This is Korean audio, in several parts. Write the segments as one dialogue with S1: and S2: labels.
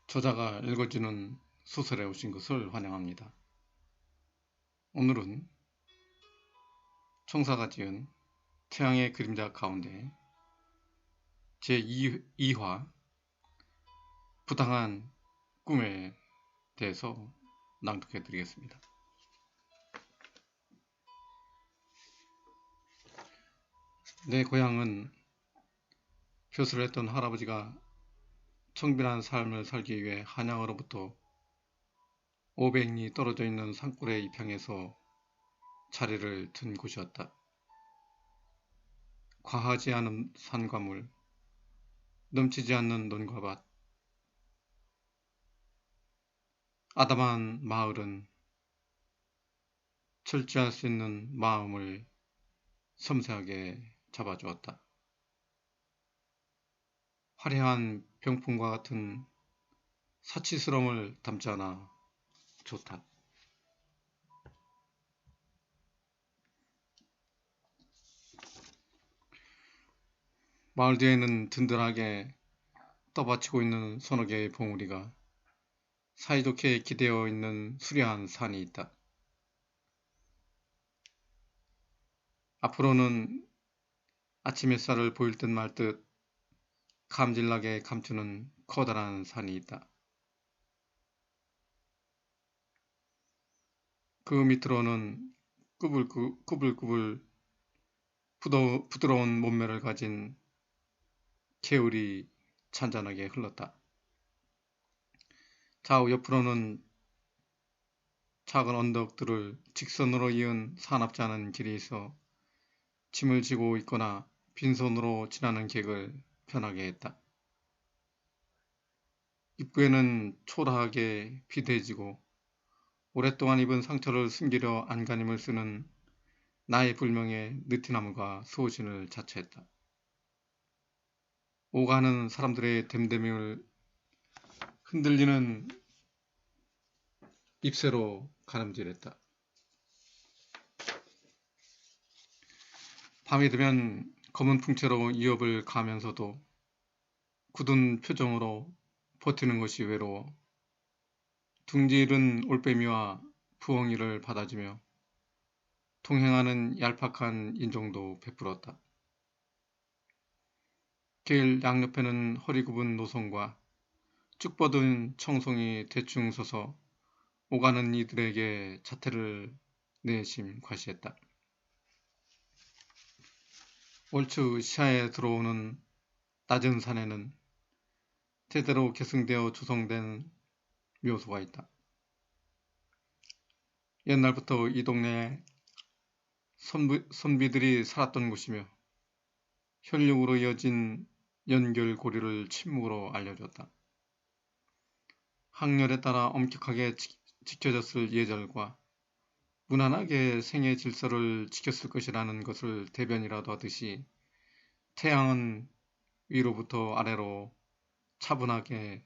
S1: 저자가 읽어주는 소설에 오신 것을 환영합니다. 오늘은 청사가 지은 태양의 그림자 가운데 제2화 부당한 꿈에 대해서 낭독해 드리겠습니다. 내 고향은 벼슬을 했던 할아버지가 청빈한 삶을 살기 위해 한양으로부터 500리 떨어져 있는 산골의 입향에서 자리를 든 곳이었다. 과하지 않은 산과물, 넘치지 않는 논과 밭, 아담한 마을은 절제할 수 있는 마음을 섬세하게 잡아주었다. 화려한 병풍과 같은 사치스러움을 담지 않아 좋다. 마을 뒤에는 든든하게 떠받치고 있는 서너 개의 봉우리가 사이좋게 기대어 있는 수려한 산이 있다. 앞으로는 아침 햇살을 보일 듯 말 듯 감질나게 감추는 커다란 산이 있다. 그 밑으로는 꾸불꾸불 부드러운 몸매를 가진 개울이 찬잔하게 흘렀다. 좌우 옆으로는 작은 언덕들을 직선으로 이은 사납지 않은 길이 있어 짐을 지고 있거나 빈손으로 지나는 객을 편하게 했다. 입구에는 초라하게 비대해지고 오랫동안 입은 상처를 숨기려 안간힘을 쓰는 나의 불명의 느티나무가 수호신을 자처했다. 오가는 사람들의 댐댐이를 흔들리는 잎새로 가름질했다. 밤이 되면 검은 풍채로 이업을 가면서도 굳은 표정으로 버티는 것이 외로워 둥지 잃은 올빼미와 부엉이를 받아주며 동행하는 얄팍한 인종도 베풀었다. 길 양옆에는 허리 굽은 노성과 쭉 뻗은 청송이 대충 서서 오가는 이들에게 자태를 내심 과시했다. 월추 시야에 들어오는 낮은 산에는 대대로 계승되어 조성된 묘소가 있다. 옛날부터 이 동네에 선비들이 살았던 곳이며 혈육으로 이어진 연결고리를 침묵으로 알려줬다. 학렬에 따라 엄격하게 지켜졌을 예절과 무난하게 생애 질서를 지켰을 것이라는 것을 대변이라도 하듯이 태양은 위로부터 아래로 차분하게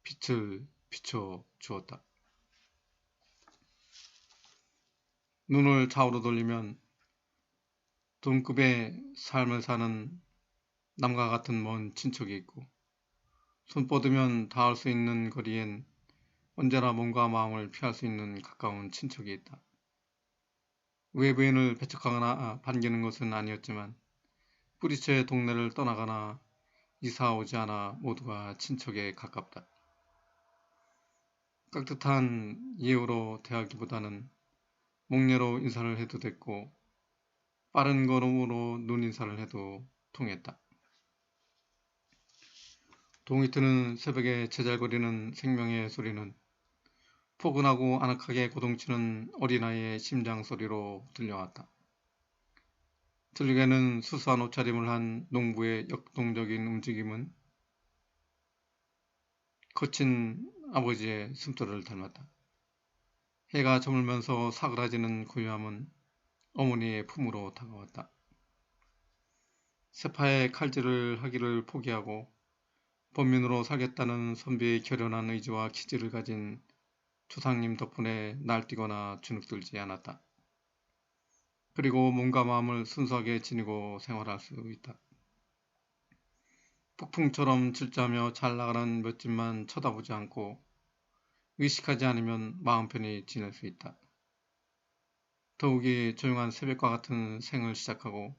S1: 빛을 비춰 주었다. 눈을 좌우로 돌리면 동급의 삶을 사는 남과 같은 먼 친척이 있고 손 뻗으면 닿을 수 있는 거리엔 언제나 몸과 마음을 피할 수 있는 가까운 친척이 있다. 외부인을 배척하거나 반기는 것은 아니었지만 뿌리채 동네를 떠나거나 이사 오지 않아 모두가 친척에 가깝다. 깍듯한 예우로 대하기보다는 목례로 인사를 해도 됐고 빠른 걸음으로 눈인사를 해도 통했다. 동이 트는 새벽에 제잘거리는 생명의 소리는 포근하고 아늑하게 고동치는 어린아이의 심장 소리로 들려왔다. 들에는 수수한 옷차림을 한 농부의 역동적인 움직임은 거친 아버지의 숨소리를 닮았다. 해가 저물면서 사그라지는 고요함은 어머니의 품으로 다가왔다. 세파의 칼질을 하기를 포기하고 범민으로 살겠다는 선비의 결연한 의지와 기질을 가진 조상님 덕분에 날뛰거나 주눅들지 않았다. 그리고 몸과 마음을 순수하게 지니고 생활할 수 있다. 폭풍처럼 질주하며 잘 나가는 몇 집만 쳐다보지 않고 의식하지 않으면 마음 편히 지낼 수 있다. 더욱이 조용한 새벽과 같은 생을 시작하고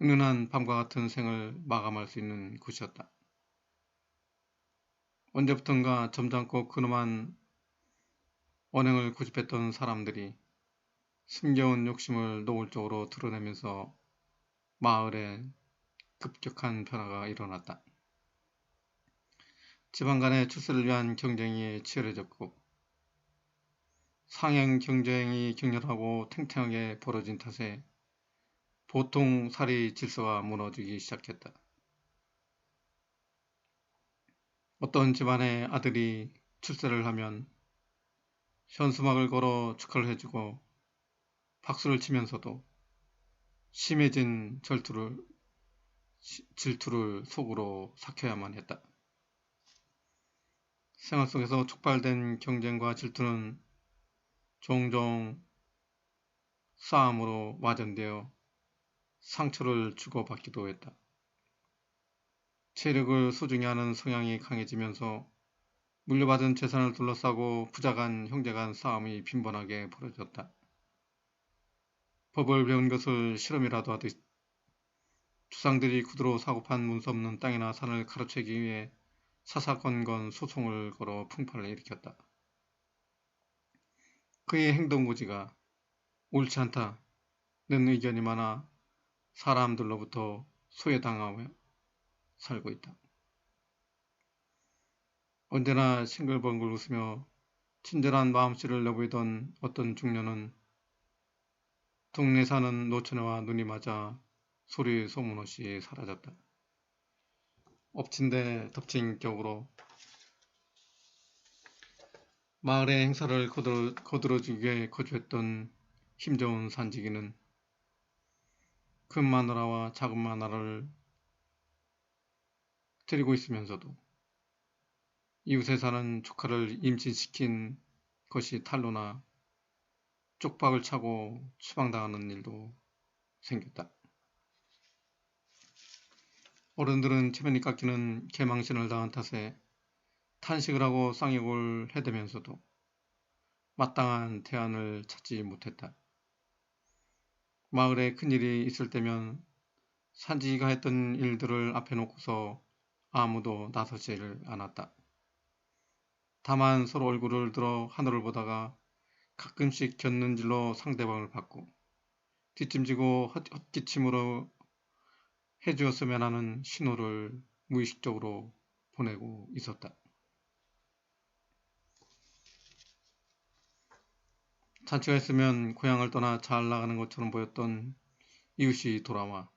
S1: 은은한 밤과 같은 생을 마감할 수 있는 곳이었다. 언제부턴가 점잖고 근엄한 언행을 고집했던 사람들이 숨겨온 욕심을 노골적으로 드러내면서 마을에 급격한 변화가 일어났다. 집안 간의 출세를 위한 경쟁이 치열해졌고 상행 경쟁이 격렬하고 탱탱하게 벌어진 탓에 보통 사리 질서가 무너지기 시작했다. 어떤 집안의 아들이 출세를 하면 현수막을 걸어 축하를 해주고 박수를 치면서도 심해진 질투를 속으로 삭혀야만 했다. 생활 속에서 촉발된 경쟁과 질투는 종종 싸움으로 와전되어 상처를 주고받기도 했다. 체력을 소중히 하는 성향이 강해지면서 물려받은 재산을 둘러싸고 부자간 형제간 싸움이 빈번하게 벌어졌다. 법을 배운 것을 실험이라도 하듯 조상들이 구두로 사고판 문서 없는 땅이나 산을 가로채기 위해 사사건건 소송을 걸어 풍파를 일으켰다. 그의 행동고지가 옳지 않다는 의견이 많아 사람들로부터 소외당하며 살고 있다. 언제나 싱글벙글 웃으며 친절한 마음씨를 내보이던 어떤 중년은 동네 사는 노처녀와 눈이 맞아 소리 소문 없이 사라졌다. 엎친 데 덮친 격으로 마을의 행사를 거들어주기 위해 거주했던 힘 좋은 산지기는 큰 마누라와 작은 마누라를 데리고 있으면서도 이웃에 사는 조카를 임신시킨 것이 탄로나 쪽박을 차고 추방당하는 일도 생겼다. 어른들은 체면이 깎이는 개망신을 당한 탓에 탄식을 하고 쌍욕을 해대면서도 마땅한 대안을 찾지 못했다. 마을에 큰일이 있을 때면 산지기가 했던 일들을 앞에 놓고서 아무도 나서지를 않았다. 다만 서로 얼굴을 들어 하늘을 보다가 가끔씩 곁눈질로 상대방을 받고 뒷짐지고 헛기침으로 해주었으면 하는 신호를 무의식적으로 보내고 있었다. 잔치가 있으면 고향을 떠나 잘 나가는 것처럼 보였던 이웃이 돌아와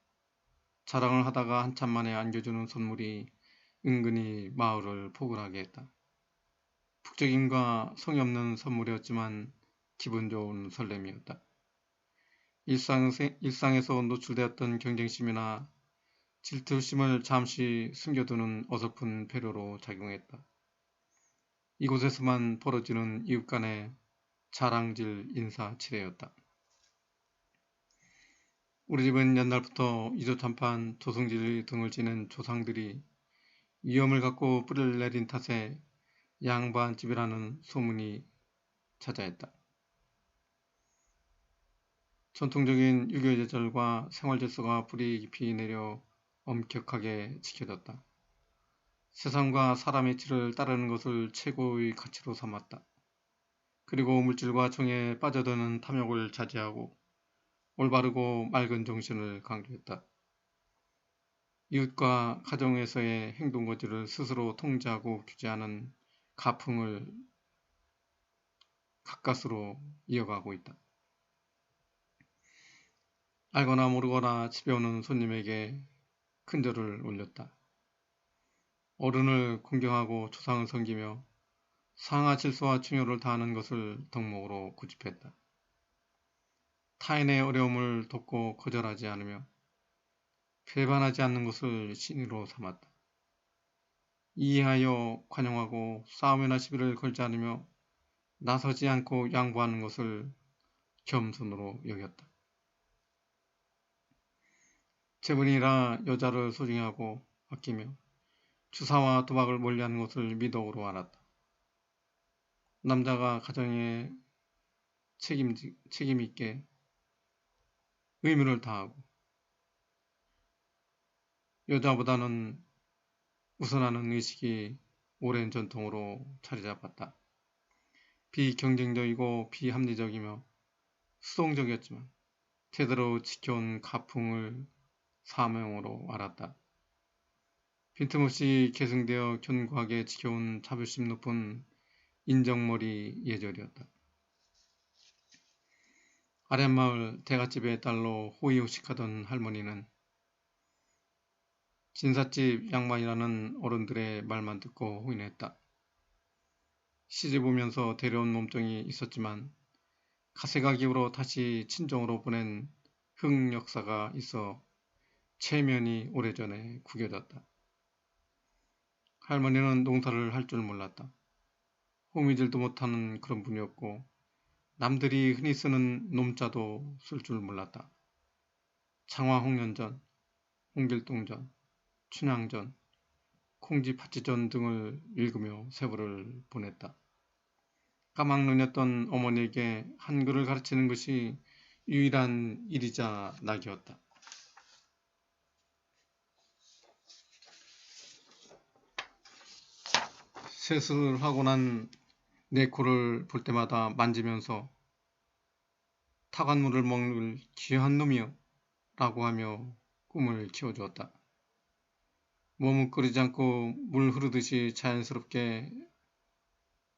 S1: 자랑을 하다가 한참 만에 안겨주는 선물이 은근히 마을을 포근하게 했다. 북적임과 성의 없는 선물이었지만 기분 좋은 설렘이었다. 일상에서 노출되었던 경쟁심이나 질투심을 잠시 숨겨두는 어설픈 배려로 작용했다. 이곳에서만 벌어지는 이웃 간의 자랑질 인사치레였다. 우리 집은 옛날부터 이조참판 조성질 등을 지닌 조상들이 위엄을 갖고 뿌리를 내린 탓에 양반집이라는 소문이 자자했다. 전통적인 유교 제절과 생활 질서가 뿌리 깊이 내려 엄격하게 지켜졌다. 세상과 사람의 질을 따르는 것을 최고의 가치로 삼았다. 그리고 물질과 정에 빠져드는 탐욕을 자제하고 올바르고 맑은 정신을 강조했다. 이웃과 가정에서의 행동거지를 스스로 통제하고 규제하는 가풍을 가까스로 이어가고 있다. 알거나 모르거나 집에 오는 손님에게 큰절을 올렸다. 어른을 공경하고 조상을 섬기며 상하 질서와 중요를 다하는 것을 덕목으로 고집했다. 타인의 어려움을 돕고 거절하지 않으며 배반하지 않는 것을 신의로 삼았다. 이해하여 관용하고 싸움이나 시비를 걸지 않으며 나서지 않고 양보하는 것을 겸손으로 여겼다. 재벌이라 여자를 소중히 하고 아끼며 주사와 도박을 멀리하는 것을 미덕으로 알았다. 남자가 가정에 책임 있게 의무를 다하고 여자보다는 우선하는 의식이 오랜 전통으로 자리 잡았다. 비경쟁적이고 비합리적이며 수동적이었지만 제대로 지켜온 가풍을 사명으로 알았다. 빈틈없이 계승되어 견고하게 지켜온 자부심 높은 인정머리 예절이었다. 아랫마을 대갓집의 딸로 호의호식하던 할머니는 진삿집 양반이라는 어른들의 말만 듣고 호인했다. 시집 오면서 데려온 몸뚱이 있었지만 가세가기로 다시 친정으로 보낸 흑역사가 있어 체면이 오래전에 구겨졌다. 할머니는 농사를 할 줄 몰랐다. 호미질도 못하는 그런 분이었고 남들이 흔히 쓰는 놈자도 쓸 줄 몰랐다. 장화홍련전, 홍길동전, 춘향전, 콩쥐팥쥐전 등을 읽으며 세월을 보냈다. 까막눈이었던 어머니에게 한글을 가르치는 것이 유일한 일이자 낙이었다. 세수를 하고 난 내 코를 볼 때마다 만지면서 타간물을 먹는 귀한 놈이여 라고 하며 꿈을 키워주었다. 머뭇거리지 않고 물 흐르듯이 자연스럽게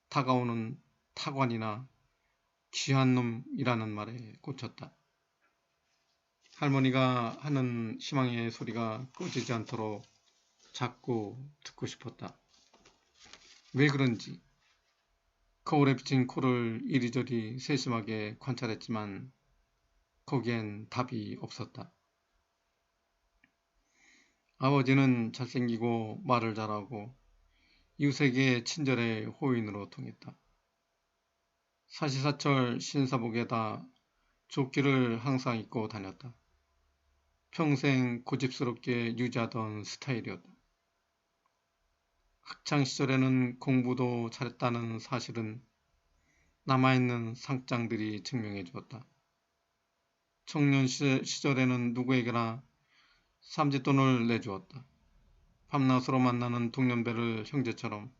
S1: 다가오는 타관이나 귀한 놈이라는 말에 꽂혔다. 할머니가 하는 희망의 소리가 꺼지지 않도록 자꾸 듣고 싶었다. 왜 그런지 거울에 비친 코를 이리저리 세심하게 관찰했지만 거기엔 답이 없었다. 아버지는 잘생기고 말을 잘하고 이웃에게 친절해 호인으로 통했다. 사시사철 신사복에다 조끼를 항상 입고 다녔다. 평생 고집스럽게 유지하던 스타일이었다. 학창시절에는 공부도 잘했다는 사실은 남아있는 상장들이 증명해 주었다. 청년 시절에는 누구에게나 삼짓돈을 내주었다. 밤낮으로 만나는 동년배를 형제처럼,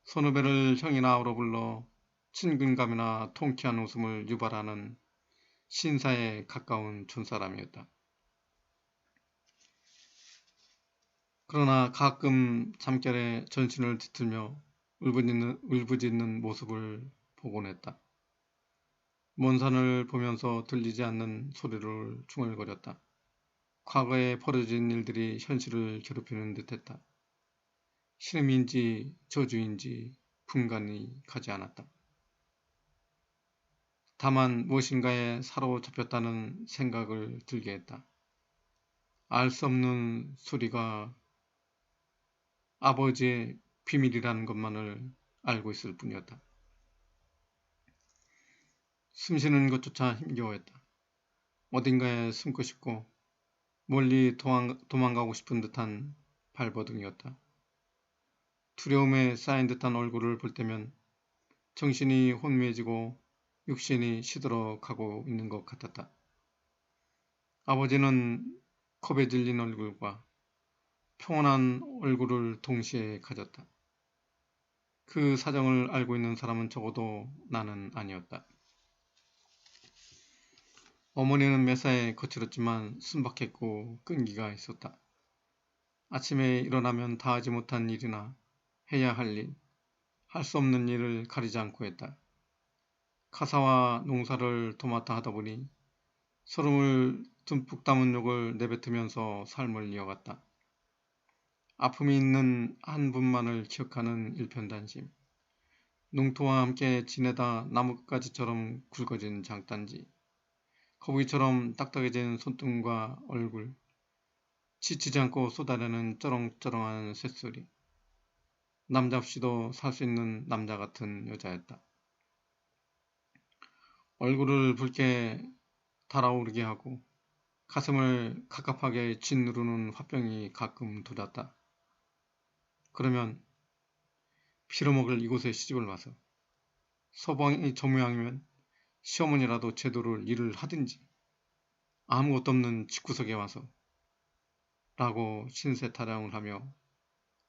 S1: 선후배를 형이나 아우로 불러 친근감이나 통쾌한 웃음을 유발하는 신사에 가까운 촌사람이었다. 그러나 가끔 잠결에 전신을 뒤틀며 울부짖는 모습을 보곤 했다. 먼 산을 보면서 들리지 않는 소리를 중얼거렸다. 과거에 벌어진 일들이 현실을 괴롭히는 듯했다. 신음인지 저주인지 분간이 가지 않았다. 다만 무엇인가에 사로잡혔다는 생각을 들게 했다. 알 수 없는 소리가 아버지의 비밀이라는 것만을 알고 있을 뿐이었다. 숨쉬는 것조차 힘겨워했다. 어딘가에 숨고 싶고 멀리 도망가고 싶은 듯한 발버둥이었다. 두려움에 쌓인 듯한 얼굴을 볼 때면 정신이 혼미해지고 육신이 시들어가고 있는 것 같았다. 아버지는 겁에 질린 얼굴과 평온한 얼굴을 동시에 가졌다. 그 사정을 알고 있는 사람은 적어도 나는 아니었다. 어머니는 매사에 거칠었지만 순박했고 끈기가 있었다. 아침에 일어나면 다하지 못한 일이나 해야 할 일, 할 수 없는 일을 가리지 않고 했다. 가사와 농사를 도맡아 하다 보니 소름을 듬뿍 담은 욕을 내뱉으면서 삶을 이어갔다. 아픔이 있는 한 분만을 기억하는 일편단심, 농토와 함께 지내다 나뭇가지처럼 굵어진 장단지, 거북이처럼 딱딱해진 손등과 얼굴, 지치지 않고 쏟아내는 쩌렁쩌렁한 쇳소리, 남자 없이도 살 수 있는 남자 같은 여자였다. 얼굴을 붉게 달아오르게 하고 가슴을 갑갑하게 짓누르는 화병이 가끔 돋았다. 그러면 빌어먹을 이곳에 시집을 와서 서방이 저 모양이면 시어머니라도 제대로 일을 하든지 아무것도 없는 집구석에 와서 라고 신세 타령을 하며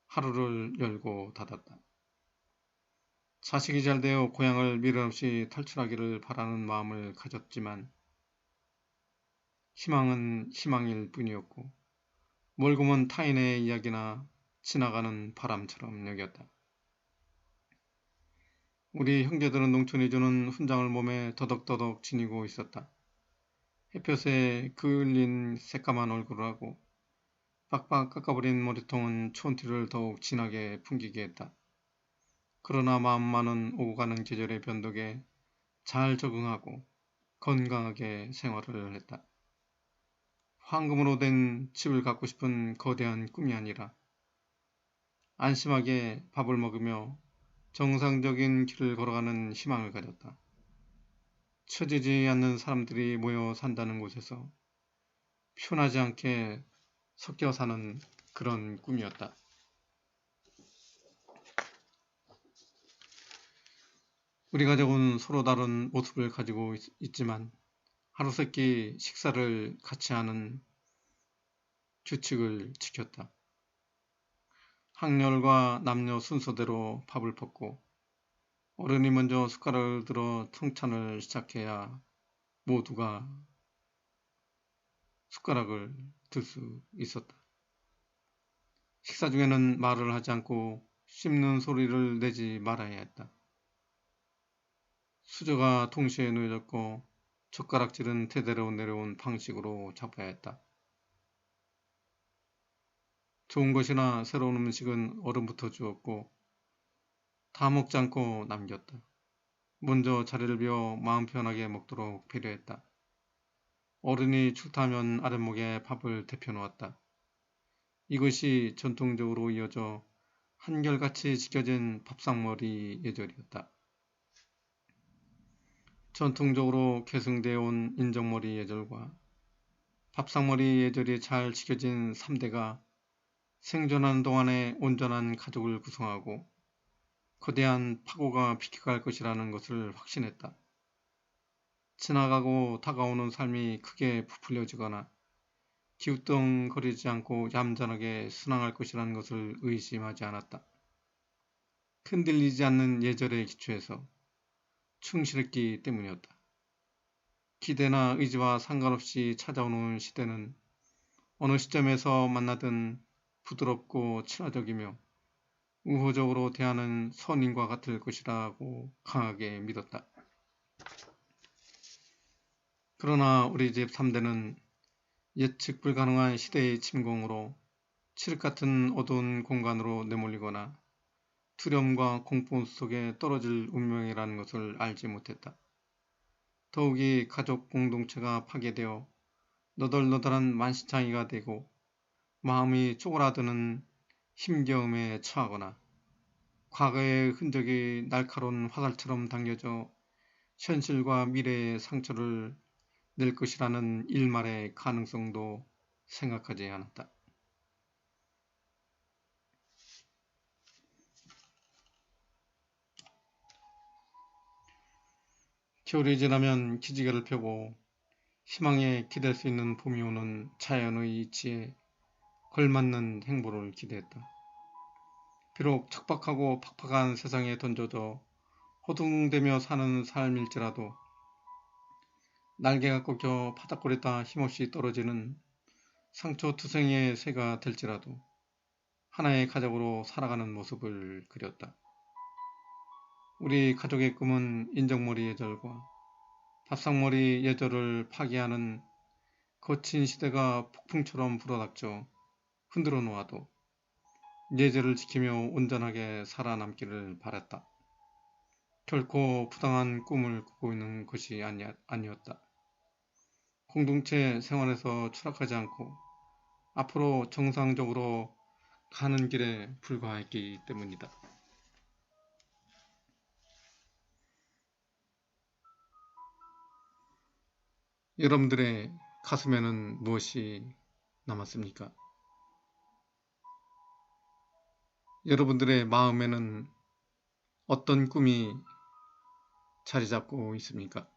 S1: 하루를 열고 닫았다. 자식이 잘 되어 고향을 미련 없이 탈출하기를 바라는 마음을 가졌지만 희망은 희망일 뿐이었고 멀고 먼 타인의 이야기나 지나가는 바람처럼 여겼다. 우리 형제들은 농촌이 주는 훈장을 몸에 더덕더덕 지니고 있었다. 햇볕에 그을린 새까만 얼굴을 하고 빡빡 깎아버린 머리통은 촌티를 더욱 진하게 풍기게 했다. 그러나 마음만은 오고 가는 계절의 변덕에 잘 적응하고 건강하게 생활을 했다. 황금으로 된 집을 갖고 싶은 거대한 꿈이 아니라 안심하게 밥을 먹으며 정상적인 길을 걸어가는 희망을 가졌다. 처지지 않는 사람들이 모여 산다는 곳에서 편하지 않게 섞여 사는 그런 꿈이었다. 우리 가족은 서로 다른 모습을 가지고 있지만 하루세끼 식사를 같이 하는 규칙을 지켰다. 학렬과 남녀 순서대로 밥을 볶고 어른이 먼저 숟가락을 들어 통찬을 시작해야 모두가 숟가락을 들 수 있었다. 식사 중에는 말을 하지 않고 씹는 소리를 내지 말아야 했다. 수저가 동시에 놓여졌고 젓가락질은 대대로 내려온 방식으로 잡아야 했다. 좋은 것이나 새로운 음식은 어른부터 주었고 다 먹지 않고 남겼다. 먼저 자리를 비워 마음 편하게 먹도록 배려했다. 어른이 출타하면 아랫목에 밥을 데펴놓았다. 이것이 전통적으로 이어져 한결같이 지켜진 밥상머리 예절이었다. 전통적으로 계승되어 온 인정머리 예절과 밥상머리 예절이 잘 지켜진 3대가 생존하는 동안에 온전한 가족을 구성하고 거대한 파고가 비켜갈 것이라는 것을 확신했다. 지나가고 다가오는 삶이 크게 부풀려지거나 기우뚱거리지 않고 얌전하게 순항할 것이라는 것을 의심하지 않았다. 흔들리지 않는 예절의 기초에서 충실했기 때문이었다. 기대나 의지와 상관없이 찾아오는 시대는 어느 시점에서 만나든 부드럽고 친화적이며 우호적으로 대하는 선인과 같을 것이라고 강하게 믿었다. 그러나 우리 집 3대는 예측 불가능한 시대의 침공으로 칠흑 같은 어두운 공간으로 내몰리거나 두려움과 공포 속에 떨어질 운명이라는 것을 알지 못했다. 더욱이 가족 공동체가 파괴되어 너덜너덜한 만신창이가 되고 마음이 쪼그라드는 힘겨움에 처하거나 과거의 흔적이 날카로운 화살처럼 당겨져 현실과 미래의 상처를 낼 것이라는 일말의 가능성도 생각하지 않았다. 겨울이 지나면 기지개를 펴고 희망에 기댈 수 있는 봄이 오는 자연의 이치에 걸맞는 행보를 기대했다. 비록 척박하고 팍팍한 세상에 던져져 허둥대며 사는 삶일지라도 날개가 꺾여 바닥거리다 힘없이 떨어지는 상처투성이의 새가 될지라도 하나의 가족으로 살아가는 모습을 그렸다. 우리 가족의 꿈은 인정머리 예절과 밥상머리 예절을 파괴하는 거친 시대가 폭풍처럼 불어닥쳐 흔들어 놓아도 예절을 지키며 온전하게 살아남기를 바랐다. 결코 부당한 꿈을 꾸고 있는 것이 아니었다. 공동체 생활에서 추락하지 않고 앞으로 정상적으로 가는 길에 불과했기 때문이다. 여러분들의 가슴에는 무엇이 남았습니까? 여러분들의 마음에는 어떤 꿈이 자리 잡고 있습니까?